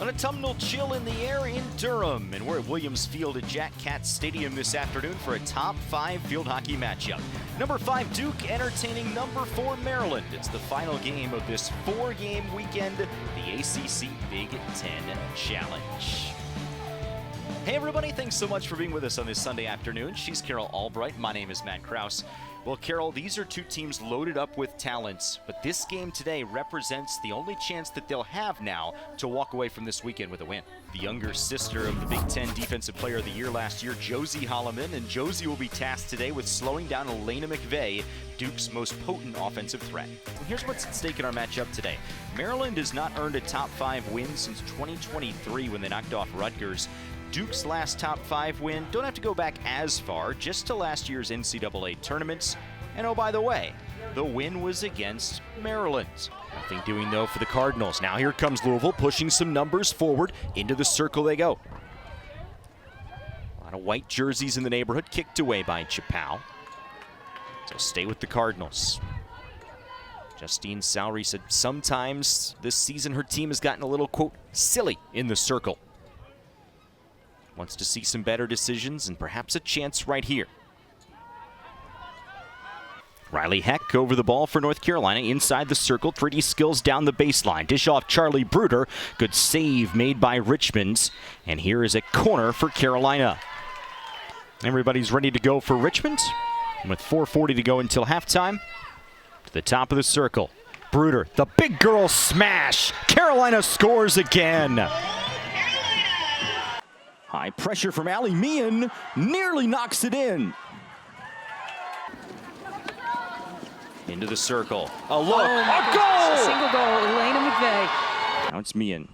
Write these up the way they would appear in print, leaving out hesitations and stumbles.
Autumnal chill in the air in Durham, and we're at Williams Field at Jack Katz Stadium this afternoon for a top 5 field hockey matchup. Number 5 Duke entertaining number 4 Maryland. It's the final game of this 4-game weekend, the ACC Big Ten Challenge. Hey everybody, thanks so much for being with us on this Sunday afternoon. She's Carol Albright, my name is Matt Krause. Well, Carol, these are two teams loaded up with talents, but this game today represents the only chance that they'll have now to walk away from this weekend with a win. The younger sister of the Big Ten Defensive Player of the Year last year, Josie Holloman, and Josie will be tasked today with slowing down Elena McVeigh, Duke's most potent offensive threat. And here's what's at stake in our matchup today. Maryland has not earned a top 5 win since 2023 when they knocked off Rutgers. Duke's last top 5 win, don't have to go back as far, just to last year's NCAA tournaments. And oh, by the way, the win was against Maryland. Nothing doing though for the Cardinals. Now here comes Louisville, pushing some numbers forward. Into the circle they go. A lot of white jerseys in the neighborhood, kicked away by Chappelle. So stay with the Cardinals. Justine Sowry said sometimes this season her team has gotten a little, quote, silly in the circle. Wants to see some better decisions and perhaps a chance right here. Riley Heck over the ball for North Carolina inside the circle. 3D skills down the baseline. Dish off Charlie Bruder. Good save made by Richmond. And here is a corner for Carolina. Everybody's ready to go for Richmond. And with 4:40 to go until halftime, to the top of the circle. Bruder, the big girl smash. Carolina scores again. High pressure from Allie Meehan, nearly knocks it in. Into the circle, a look, a goal! A single goal, Elena McVeigh. Now it's Meehan.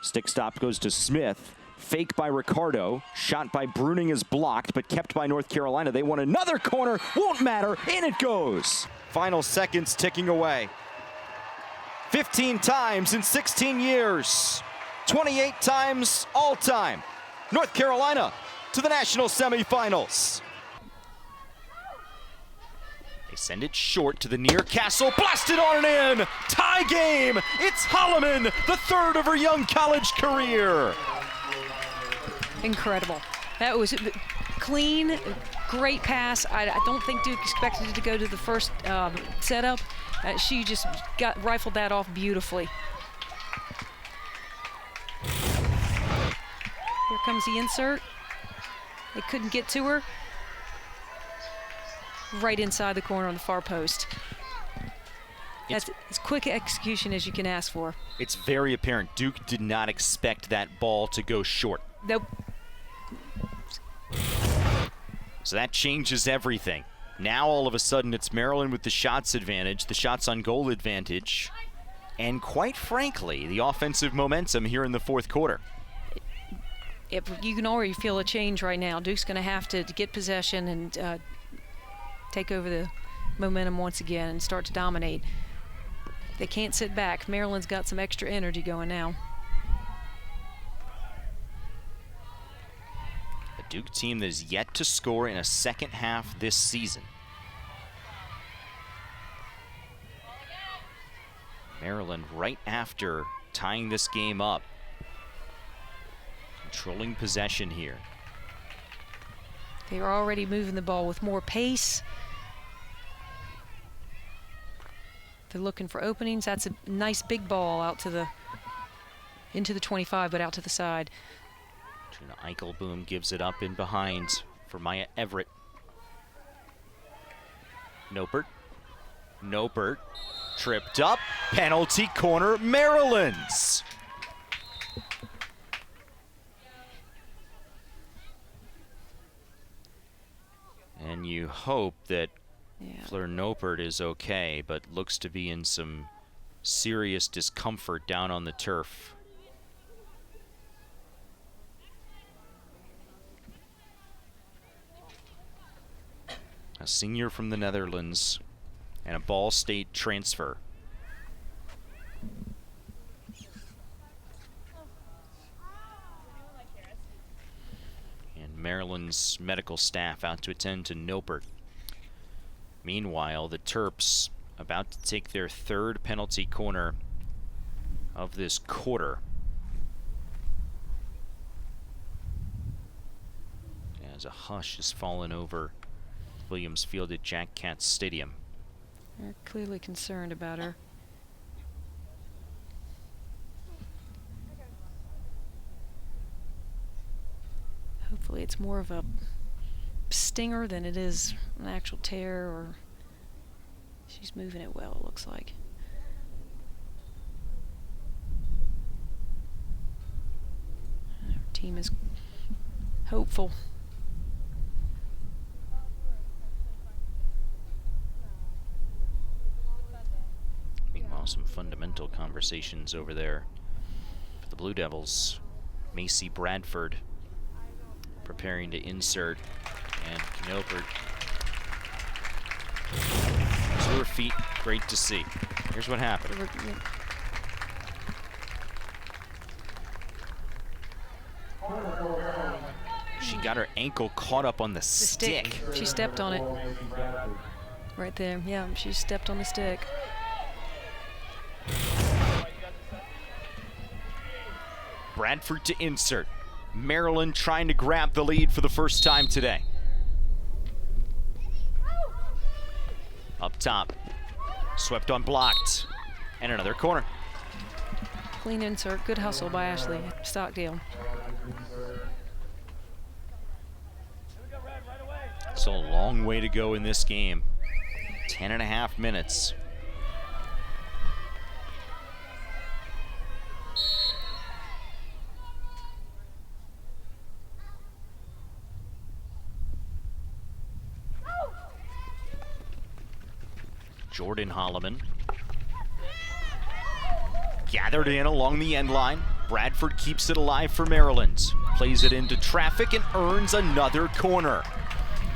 Stick stop goes to Smith. Fake by Ricardo. Shot by Bruning is blocked, but kept by North Carolina. They want another corner, won't matter, in it goes. Final seconds ticking away. 15 times in 16 years. 28 times all time. North Carolina to the national semifinals. They send it short to the near castle, blasted on and in. Tie game. It's Holloman, the third of her young college career. Incredible. That was clean, great pass. I don't think Duke expected it to go to the first setup. She just rifled that off beautifully. Here comes the insert. They couldn't get to her. Right inside the corner on the far post. That's as quick execution as you can ask for. It's very apparent Duke did not expect that ball to go short. Nope. So that changes everything. Now all of a sudden it's Maryland with the shots advantage, the shots on goal advantage, and quite frankly, the offensive momentum here in the fourth quarter. You can already feel a change right now. Duke's going to have to get possession and take over the momentum once again and start to dominate. They can't sit back. Maryland's got some extra energy going now. A Duke team that is yet to score in a second half this season. Maryland right after tying this game up. Controlling possession here. They are already moving the ball with more pace. They're looking for openings. That's a nice big ball out to into the 25, but out to the side. Trina Eichelboom gives it up in behind for Maya Everett. Nopert. Nopert tripped up. Penalty corner, Maryland's. And you hope that Fleur Nopert is okay, but looks to be in some serious discomfort down on the turf. A senior from the Netherlands and a Ball State transfer. Maryland's medical staff out to attend to Nopert. Meanwhile, the Terps about to take their third penalty corner of this quarter. As a hush has fallen over Williams Field at Jack Katz Stadium. They're clearly concerned about her. Hopefully it's more of a stinger than it is an actual tear, or she's moving it well, it looks like. Our team is hopeful. Meanwhile, some fundamental conversations over there for the Blue Devils. Macy Bradford preparing to insert, and Knopert to her feet. Great to see. Here's what happened. She got her ankle caught up on the stick. She stepped on it. Right there. Yeah, she stepped on the stick. Bradford to insert. Maryland trying to grab the lead for the first time today. Up top. Swept unblocked. And another corner. Clean insert. Good hustle by Ashley Stockdale. So a long way to go in this game. 10.5 minutes. Jordan Holloman gathered in along the end line. Bradford keeps it alive for Maryland. Plays it into traffic and earns another corner.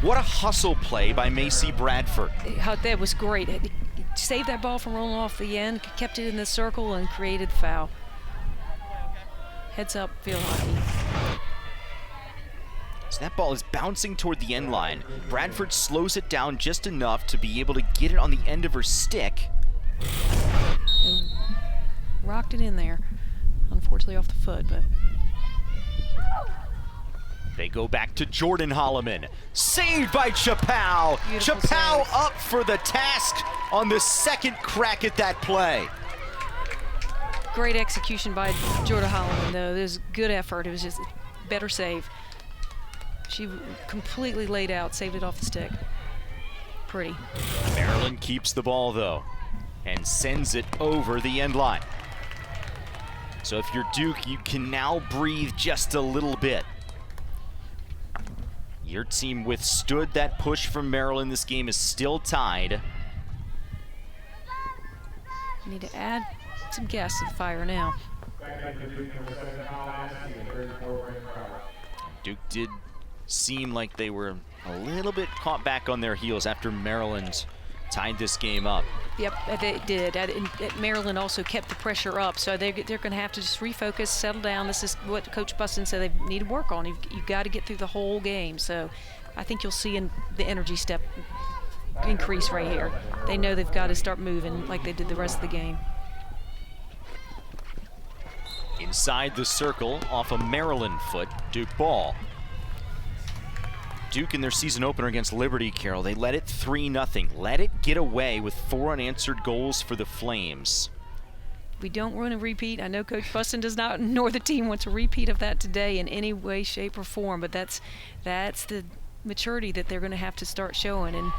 What a hustle play by Macy Bradford. That was great. It saved that ball from rolling off the end, kept it in the circle, and created foul. Heads up, field hockey. So that ball is bouncing toward the end line. Bradford slows it down just enough to be able to get it on the end of her stick. And rocked it in there. Unfortunately off the foot, but... They go back to Jordan Holloman. Saved by Chappell. Chappell up for the task on the second crack at that play. Great execution by Jordan Holloman, though. It was good effort. It was just a better save. She completely laid out, saved it off the stick. Pretty. Maryland keeps the ball, though, and sends it over the end line. So if you're Duke, you can now breathe just a little bit. Your team withstood that push from Maryland. This game is still tied. Need to add some gas to the fire now. Duke did seem like they were a little bit caught back on their heels after Maryland tied this game up. Yep, they did. And Maryland also kept the pressure up, so they're going to have to just refocus, settle down. This is what Coach Buston said they need to work on. You've got to get through the whole game. So I think you'll see the energy step increase right here. They know they've got to start moving like they did the rest of the game. Inside the circle, off a Maryland foot, Duke ball. Duke in their season opener against Liberty, Carroll, they led it 3-0. Let it get away with 4 unanswered goals for the Flames. We don't want to repeat. I know Coach Buston does not, nor the team wants a repeat of that today in any way, shape, or form, but that's the maturity that they're going to have to start showing. And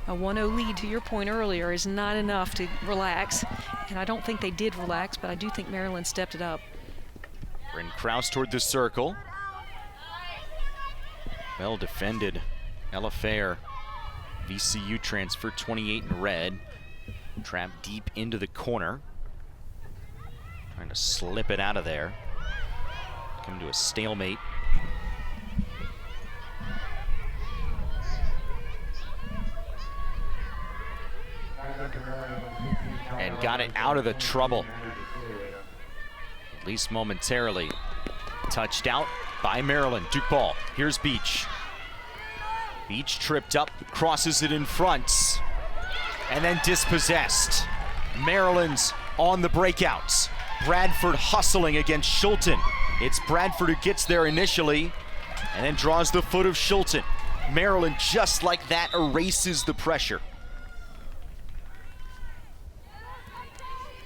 a 1-0 lead, to your point earlier, is not enough to relax. And I don't think they did relax, but I do think Maryland stepped it up. Matt Krause toward the circle. Well defended. Ella Fair, VCU transfer, 28 in red. Trapped deep into the corner. Trying to slip it out of there. Come to a stalemate. And got it out of the trouble. At least momentarily. Touched out by Maryland. Duke ball. Here's Beach. Beach tripped up, crosses it in front, and then dispossessed. Maryland's on the breakouts. Bradford hustling against Schulten. It's Bradford who gets there initially, And then draws the foot of Schulten. Maryland, just like that, erases the pressure.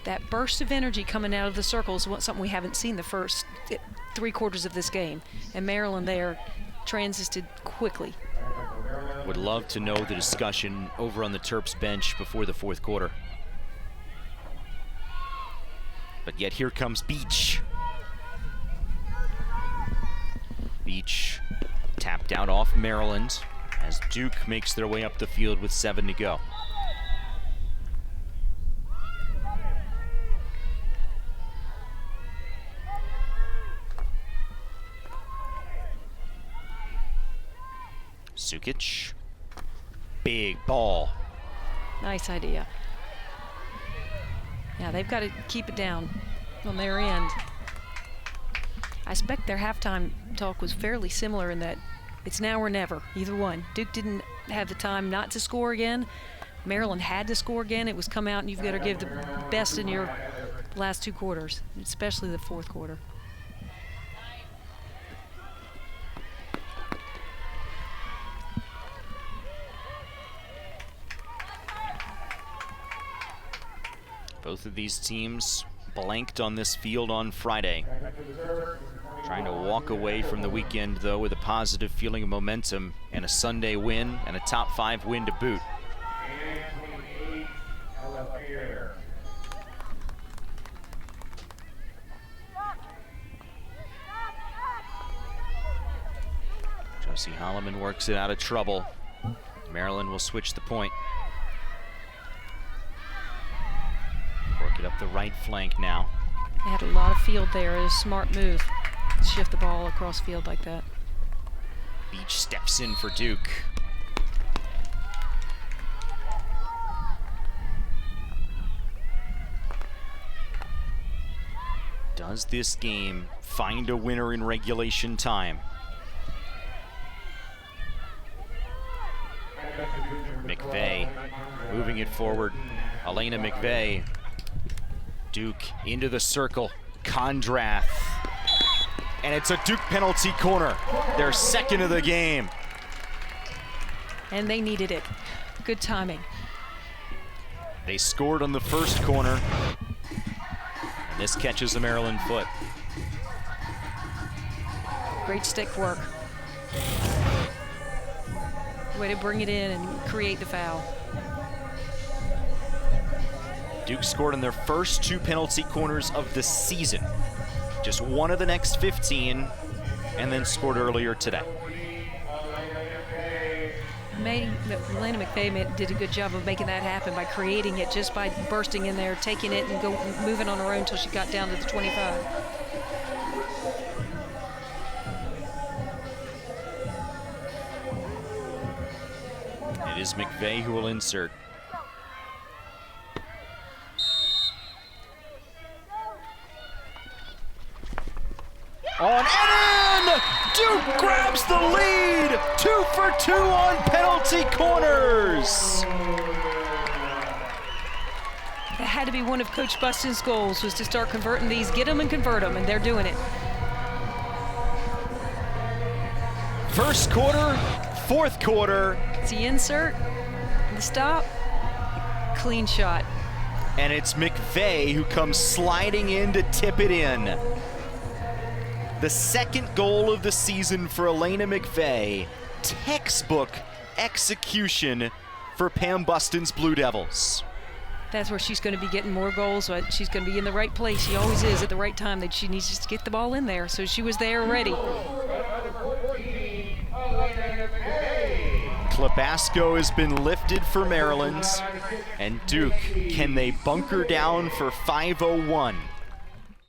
That burst of energy coming out of the circle is something we haven't seen the first 3 quarters of this game. And Maryland there transited quickly. Would love to know the discussion over on the Terps bench before the 4th quarter. But yet here comes Beach. Beach tapped out off Maryland as Duke makes their way up the field with 7 to go. Sukic, big ball. Nice idea. Yeah, they've got to keep it down on their end. I expect their halftime talk was fairly similar in that it's now or never, either one. Duke didn't have the time not to score again. Maryland had to score again. It was come out and you've got to give the best in your last 2 quarters, especially the 4th quarter. Both of these teams blanked on this field on Friday. Trying to walk away from the weekend, though, with a positive feeling of momentum and a Sunday win and a top 5 win to boot. Josie Holloman works it out of trouble. Maryland will switch the point. Work it up the right flank now. They had a lot of field there. It was a smart move. Shift the ball across field like that. Beach steps in for Duke. Does this game find a winner in regulation time? McVeigh moving it forward. Elena McVeigh. Duke into the circle. Kondrath. And it's a Duke penalty corner. Their 2nd of the game. And they needed it. Good timing. They scored on the 1st corner. And this catches the Maryland foot. Great stick work. Way to bring it in and create the foul. Duke scored on their first 2 penalty corners of the season. Just one of the next 15, and then scored earlier today. Elena McVeigh did a good job of making that happen by creating it just by bursting in there, taking it, and moving on her own until she got down to the 25. It is McVeigh who will insert. On and in! Duke grabs the lead! 2 for 2 on penalty corners! That had to be one of Coach Buston's goals, was to start converting these, get them and convert them, and they're doing it. 1st quarter, 4th quarter. It's the insert, the stop, clean shot. And it's McVeigh who comes sliding in to tip it in. The 2nd goal of the season for Elena McVeigh. Textbook execution for Pam Buston's Blue Devils. That's where she's going to be getting more goals, but she's going to be in the right place. She always is at the right time. That she needs to get the ball in there, so she was there ready. Klabasco has been lifted for Maryland, and Duke, can they bunker down for 5:01?